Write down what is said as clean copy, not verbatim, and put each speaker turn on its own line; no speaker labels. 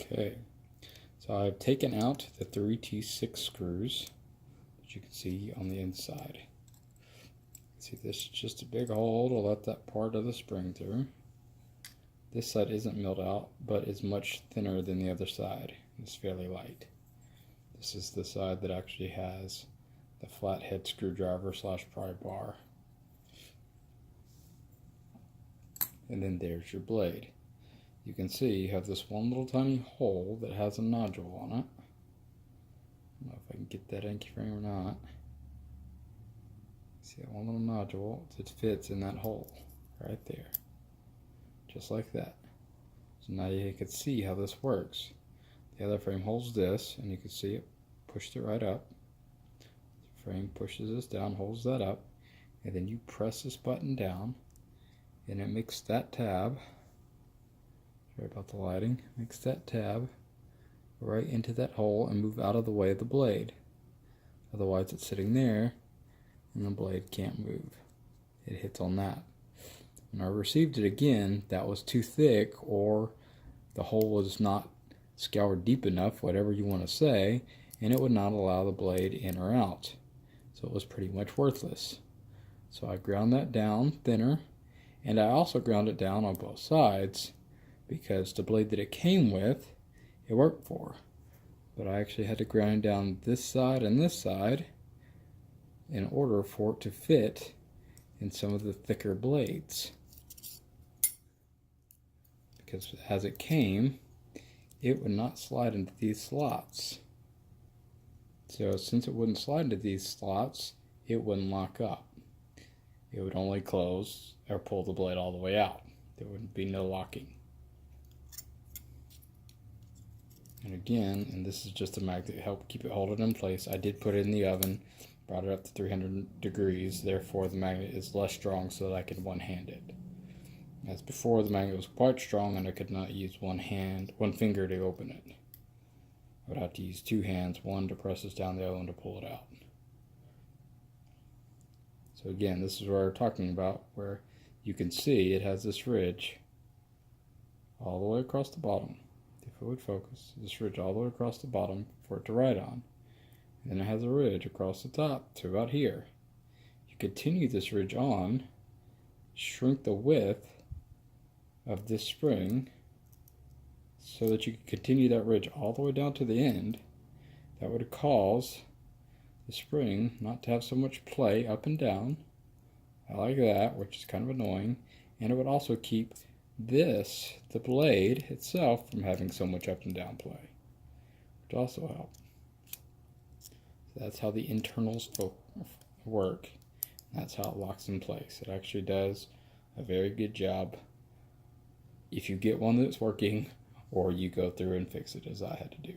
Okay, so I've taken out the 3T6 screws that you can see on the inside. See, this is just a big hole to let that part of the spring through. This side isn't milled out, but is much thinner than the other side. It's fairly light. This is the side that actually has the flathead screwdriver slash pry bar. And then there's your blade. You can see you have this one little tiny hole that has a nodule on it. I don't know if I can get that inky frame or not. See that one little nodule that fits in that hole right there. Just like that. So now you can see how this works. The other frame holds this, and you can see it pushed it right up. The frame pushes this down, holds that up, and then you press this button down, and it makes that tab, sorry about the lighting, makes that tab right into that hole and move out of the way of the blade. Otherwise it's sitting there and the blade can't move. It hits on that. When I received it again, that was too thick, or the hole was not scoured deep enough, whatever you want to say, and it would not allow the blade in or out. So it was pretty much worthless. So I ground that down thinner, and I also ground it down on both sides because the blade that it came with, it worked for. But I actually had to grind down this side and this side in order for it to fit in some of the thicker blades. Because as it came, it would not slide into these slots. So since it wouldn't slide into these slots, it wouldn't lock up. It would only close or pull the blade all the way out. There would be no locking. And again, and this is just a magnet to help keep it hold it in place, I did put it in the oven, brought it up to 300 degrees, therefore the magnet is less strong so that I can one-hand it. As before, the magnet was quite strong and I could not use one finger to open it. I would have to use two hands, one to press this down, the other one to pull it out. So again, this is what we're talking about, where you can see it has this ridge all the way across the bottom. If it would focus, this ridge all the way across the bottom for it to ride on. And then it has a ridge across the top to about here. You continue this ridge on, shrink the width of this spring so that you can continue that ridge all the way down to the end. That would cause the spring not to have so much play up and down. I like that, which is kind of annoying. And it would also keep the blade itself, from having so much up and down play, which also helps. So that's how the internals work. That's how it locks in place. It actually does a very good job if you get one that's working, or you go through and fix it as I had to do.